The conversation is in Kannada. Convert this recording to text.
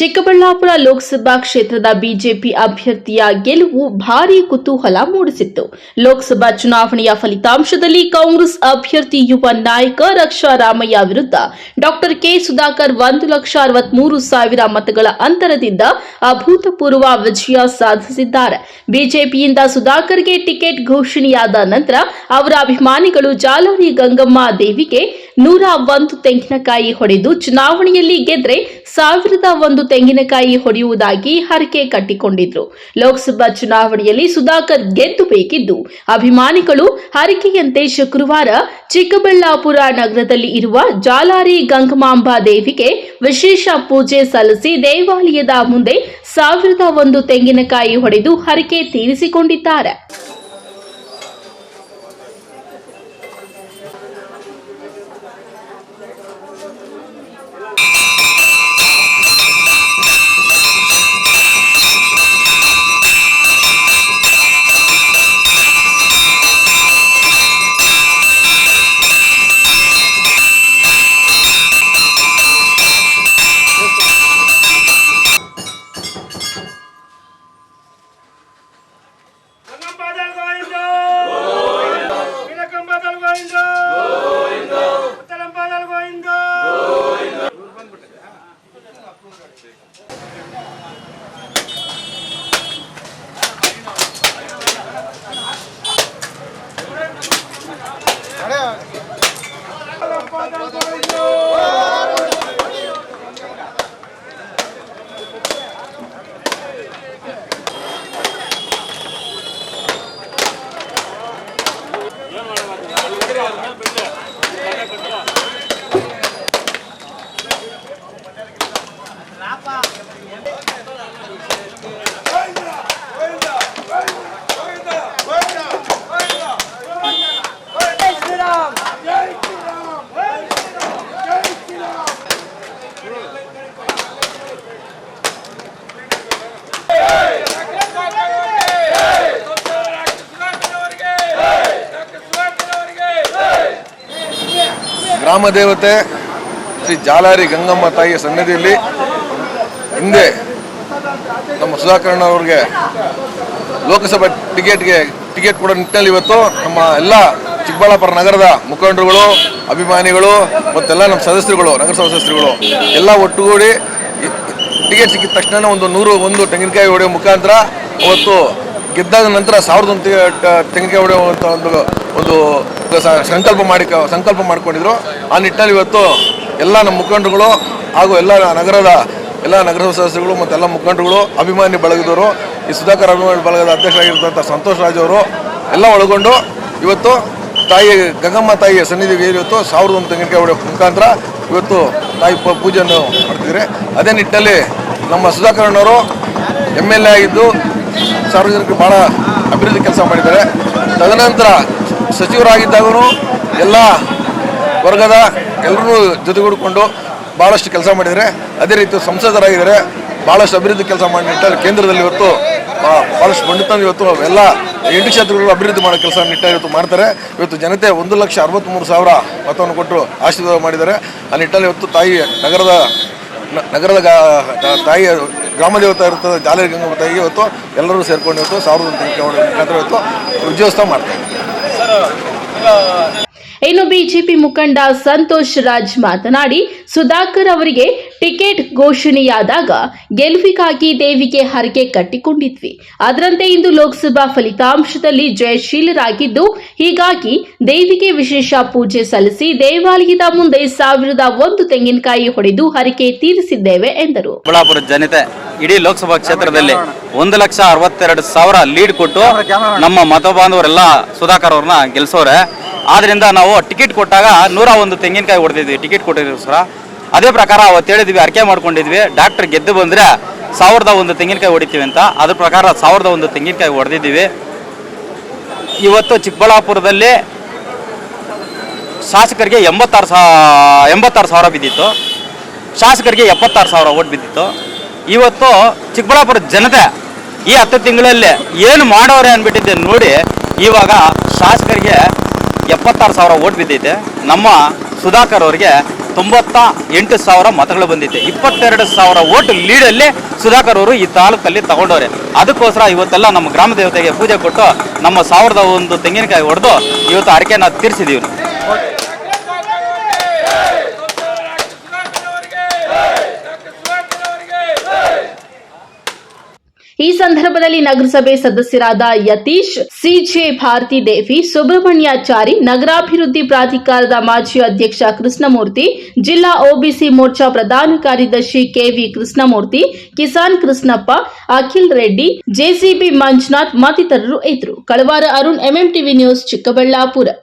ಚಿಕ್ಕಬಳ್ಳಾಪುರ ಲೋಕಸಭಾ ಕ್ಷೇತ್ರದ ಬಿಜೆಪಿ ಅಭ್ಯರ್ಥಿಯ ಗೆಲುವು ಭಾರೀ ಕುತೂಹಲ ಮೂಡಿಸಿತ್ತು. ಲೋಕಸಭಾ ಚುನಾವಣೆಯ ಫಲಿತಾಂಶದಲ್ಲಿ ಕಾಂಗ್ರೆಸ್ ಅಭ್ಯರ್ಥಿ ಯುವ ನಾಯಕ ರಕ್ಷಾರಾಮಯ್ಯ ವಿರುದ್ಧ ಡಾ ಕೆ ಸುಧಾಕರ್ 1,63,000 ಮತಗಳ ಅಂತರದಿಂದ ಅಭೂತಪೂರ್ವ ವಿಜಯ ಸಾಧಿಸಿದ್ದಾರೆ. ಬಿಜೆಪಿಯಿಂದ ಸುಧಾಕರ್ಗೆ ಟಿಕೆಟ್ ಘೋಷಣೆಯಾದ ನಂತರ ಅವರ ಅಭಿಮಾನಿಗಳು ಜಾಲಾರಿ ಗಂಗಮ್ಮ ದೇವಿಗೆ 101 ತೆಂಗಿನಕಾಯಿ ಹೊಡೆದು ಚುನಾವಣೆಯಲ್ಲಿ ಗೆದ್ರೆ 1,001 ತೆಂಗಿನಕಾಯಿ ಹೊಡೆಯುವುದಾಗಿ ಹರಕೆ ಕಟ್ಟಿಕೊಂಡಿದ್ರು. ಲೋಕಸಭಾ ಚುನಾವಣೆಯಲ್ಲಿ ಸುಧಾಕರ್ ಗೆದ್ದು ಬೇಕಿದ್ದು ಅಭಿಮಾನಿಗಳು ಹರಕೆಯಂತೆ ಶುಕ್ರವಾರ ಚಿಕ್ಕಬಳ್ಳಾಪುರ ನಗರದಲ್ಲಿ ಇರುವ ಜಾಲಾರಿ ಗಂಗಮಾಂಬಾ ದೇವಿಗೆ ವಿಶೇಷ ಪೂಜೆ ಸಲ್ಲಿಸಿ ದೇವಾಲಯದ ಮುಂದೆ 1,001 ತೆಂಗಿನಕಾಯಿ ಹೊಡೆದು ಹರಕೆ ತೀರಿಸಿಕೊಂಡಿದ್ದಾರೆ. ಗ್ರಾಮ ದೇವತೆ ಶ್ರೀ ಜಾಲಾರಿ ಗಂಗಮ್ಮ ತಾಯಿಯ ಸನ್ನಿಧಿಯಲ್ಲಿ ಹಿಂದೆ ನಮ್ಮ ಸುಧಾಕರ್ ಅವರಿಗೆ ಲೋಕಸಭಾ ಟಿಕೆಟ್ ಕೊಡೋ ನಿಟ್ಟಿನಲ್ಲಿ ಇವತ್ತು ನಮ್ಮ ಎಲ್ಲ ಚಿಕ್ಕಬಳ್ಳಾಪುರ ನಗರದ ಮುಖಂಡರುಗಳು, ಅಭಿಮಾನಿಗಳು ಮತ್ತೆಲ್ಲ ನಮ್ಮ ಸದಸ್ಯರುಗಳು, ನಗರಸಭಾ ಸದಸ್ಯರುಗಳು ಎಲ್ಲ ಒಟ್ಟುಗೂಡಿ ಟಿಕೆಟ್ ಸಿಕ್ಕಿದ ತಕ್ಷಣ ಒಂದು 101 ತೆಂಗಿನಕಾಯಿ ಹೊಡೆಯುವ ಮುಖಾಂತರ ಅವತ್ತು ಗೆದ್ದಾದ ನಂತರ 1,001 ತೆಂಗಿನಕಾಯಿ ಹೊಡೆಯುವಂಥ ಒಂದು ಸಂಕಲ್ಪ ಮಾಡಿಕೊಂಡಿದ್ರು. ಆ ನಿಟ್ಟಿನಲ್ಲಿ ಇವತ್ತು ಎಲ್ಲ ನಮ್ಮ ಮುಖಂಡರುಗಳು ಹಾಗೂ ಎಲ್ಲ ನಗರಸಭಾ ಸದಸ್ಯರುಗಳು ಮತ್ತು ಎಲ್ಲ ಮುಖಂಡರುಗಳು, ಅಭಿಮಾನಿ ಬಳಗದವರು, ಈ ಸುಧಾಕರ್ ಅಭಿಮಾನಿ ಬಳಗದ ಅಧ್ಯಕ್ಷರಾಗಿರ್ತಂಥ ಸಂತೋಷ್ ರಾಜ್ ಅವರು ಎಲ್ಲ ಒಳಗೊಂಡು ಇವತ್ತು ಗಂಗಮ್ಮ ತಾಯಿಯ ಸನ್ನಿಧಿಗೆ ಇವತ್ತು 1,001 ತೆಂಗಿನಕಾಯಿ ಹೊಡೆಯೋ ಮುಖಾಂತರ ಇವತ್ತು ತಾಯಿ ಪೂಜೆಯನ್ನು ಮಾಡ್ತಿದ್ದಾರೆ. ಅದೇ ನಿಟ್ಟಿನಲ್ಲಿ ನಮ್ಮ ಸುಧಾಕರ್ನವರು MLA ಆಗಿದ್ದು ಸಾರ್ವಜನಿಕರು ಭಾಳ ಅಭಿವೃದ್ಧಿ ಕೆಲಸ ಮಾಡಿದ್ದಾರೆ. ತದನಂತರ ಸಚಿವರಾಗಿದ್ದಾಗೂ ಎಲ್ಲ ವರ್ಗದ ಎಲ್ಲರೂ ಜೊತೆಗೂಡಿಕೊಂಡು ಭಾಳಷ್ಟು ಕೆಲಸ ಮಾಡಿದ್ದಾರೆ. ಅದೇ ರೀತಿ ಸಂಸದರಾಗಿದ್ದಾರೆ, ಭಾಳಷ್ಟು ಅಭಿವೃದ್ಧಿ ಕೆಲಸ ಮಾಡಿ ನಿಟ್ಟಲ್ಲಿ ಕೇಂದ್ರದಲ್ಲಿ ಇವತ್ತು ಭಾಳಷ್ಟು ಬಂಡಿತನ ಇವತ್ತು ಎಲ್ಲ 8 ಕ್ಷೇತ್ರಗಳು ಅಭಿವೃದ್ಧಿ ಮಾಡೋ ಕೆಲಸ ನಿಟ್ಟಲ್ಲಿ ಇವತ್ತು ಮಾಡ್ತಾರೆ. ಇವತ್ತು ಜನತೆ 1,63,000 ಮತವನ್ನು ಕೊಟ್ಟು ಆಶೀರ್ವಾದ ಮಾಡಿದ್ದಾರೆ. ಆ ನಿಟ್ಟಲ್ಲಿ ಇವತ್ತು ನಗರದ ತಾಯಿಯ ಗ್ರಾಮ ದೇವತೆ ಇರ್ತದೆ ಜಾಲಾರಿ ಗಂಗಮ್ಮ ತಾಯಿಗೆ ಇವತ್ತು ಎಲ್ಲರೂ ಸೇರ್ಕೊಂಡು ಇವತ್ತು 1,001 ತೆಂಗಿನಕಾಯಿ ಮುಖಾಂತರ ಇವತ್ತು ವಿಜಯೋತ್ಸವ ಮಾಡ್ತಾರೆ. ಇನ್ನು ಬಿಜೆಪಿ ಮುಖಂಡ ಸಂತೋಷ್ ರಾಜ್ ಮಾತನಾಡಿ, ಸುಧಾಕರ್ ಅವರಿಗೆ ಟಿಕೆಟ್ ಘೋಷಣೆಯಾದಾಗ ಗೆಲುವಿಗಾಗಿ ದೇವಿಗೆ ಹರಕೆ ಕಟ್ಟಿಕೊಂಡಿದ್ವಿ. ಅದರಂತೆ ಇಂದು ಲೋಕಸಭಾ ಫಲಿತಾಂಶದಲ್ಲಿ ಜಯಶೀಲರಾಗಿದ್ದು, ಹೀಗಾಗಿ ದೇವಿಗೆ ವಿಶೇಷ ಪೂಜೆ ಸಲ್ಲಿಸಿ ದೇವಾಲಯದ ಮುಂದೆ 1,001 ತೆಂಗಿನಕಾಯಿ ಹೊಡೆದು ಹರಕೆ ತೀರಿಸಿದ್ದೇವೆ ಎಂದರು. ಚಿಕ್ಕಬಳ್ಳಾಪುರ ಜನತೆ ಇಡೀ ಲೋಕಸಭಾ ಕ್ಷೇತ್ರದಲ್ಲಿ 1,62,000 ಲೀಡ್ ಕೊಟ್ಟು ನಮ್ಮ ಮತ ಬಾಂಧವರೆಲ್ಲ ಸುಧಾಕರ್ ಅವ್ರನ್ನ ಗೆಲ್ಸೋರೆ. ಆದ್ರಿಂದ ನಾವು ಟಿಕೆಟ್ ಕೊಟ್ಟಾಗ 101 ತೆಂಗಿನಕಾಯಿ ಹೊಡೆದಿದ್ವಿ, ಟಿಕೆಟ್ ಕೊಟ್ಟಿದ್ವಿ ಸರ. ಅದೇ ಪ್ರಕಾರ ಅವತ್ತು ಹೇಳಿದ್ವಿ, ಅರ್ಕೆ ಮಾಡ್ಕೊಂಡಿದ್ವಿ, ಡಾಕ್ಟರ್ ಗೆದ್ದು ಬಂದರೆ 1,001 ತೆಂಗಿನಕಾಯಿ ಹೊಡಿತೀವಿ ಅಂತ. ಅದ್ರ ಪ್ರಕಾರ 1,001 ತೆಂಗಿನಕಾಯಿ ಹೊಡೆದಿದ್ದೀವಿ. ಇವತ್ತು ಚಿಕ್ಕಬಳ್ಳಾಪುರದಲ್ಲಿ ಶಾಸಕರಿಗೆ 86,000 ಬಿದ್ದಿತ್ತು, ಶಾಸಕರಿಗೆ 76,000 ಓಟ್ ಬಿದ್ದಿತ್ತು. ಇವತ್ತು ಚಿಕ್ಕಬಳ್ಳಾಪುರ ಜನತೆ ಈ 10 ತಿಂಗಳಲ್ಲಿ ಏನು ಮಾಡೋರೆ ಅಂದ್ಬಿಟ್ಟಿದ್ದೆ ನೋಡಿ, ಇವಾಗ ಶಾಸಕರಿಗೆ 76,000 ಓಟ್ ಬಿದ್ದೈತೆ. ನಮ್ಮ ಸುಧಾಕರ್ ಅವರಿಗೆ 98,000 ಮತಗಳು ಬಂದಿದೆ. 22,000 ಓಟ್ ಲೀಡಲ್ಲಿ ಸುಧಾಕರ್ ಅವರು ಈ ತಾಲೂಕಲ್ಲಿ ತಗೊಂಡವ್ರೆ. ಅದಕ್ಕೋಸ್ಕರ ಇವತ್ತೆಲ್ಲ ನಮ್ಮ ಗ್ರಾಮ ದೇವತೆಗೆ ಪೂಜೆ ಕೊಟ್ಟು ನಮ್ಮ 1,001 ತೆಂಗಿನಕಾಯಿ ಹೊಡೆದು ಇವತ್ತು ಹರಕೆನ ತೀರಿಸಿದೀವಿ. ಈ ಸಂದರ್ಭದಲ್ಲಿ ನಗರಸಭೆ ಸದಸ್ಯರಾದ ಯತೀಶ್, ಸಿಜೆ ಭಾರತಿ ದೇವಿ, ಸುಬ್ರಹ್ಮಣ್ಯಾಚಾರಿ, ನಗರಾಭಿವೃದ್ಧಿ ಪ್ರಾಧಿಕಾರದ ಮಾಜಿ ಅಧ್ಯಕ್ಷ ಕೃಷ್ಣಮೂರ್ತಿ, ಜಿಲ್ಲಾ ಒಬಿಸಿ ಮೋರ್ಚಾ ಪ್ರಧಾನ ಕಾರ್ಯದರ್ಶಿ ಕೆವಿ ಕೃಷ್ಣಮೂರ್ತಿ, ಕಿಸಾನ್ ಕೃಷ್ಣಪ್ಪ, ಅಖಿಲ್ ರೆಡ್ಡಿ, ಜೆಸಿಬಿ ಮಂಜುನಾಥ್ ಮತ್ತಿತರರು ಇದ್ದರು. ಕಳವಾರ ಅರುಣ್, ಎಂಎಂಟಿವಿ ನ್ಯೂಸ್, ಚಿಕ್ಕಬಳ್ಳಾಪುರ.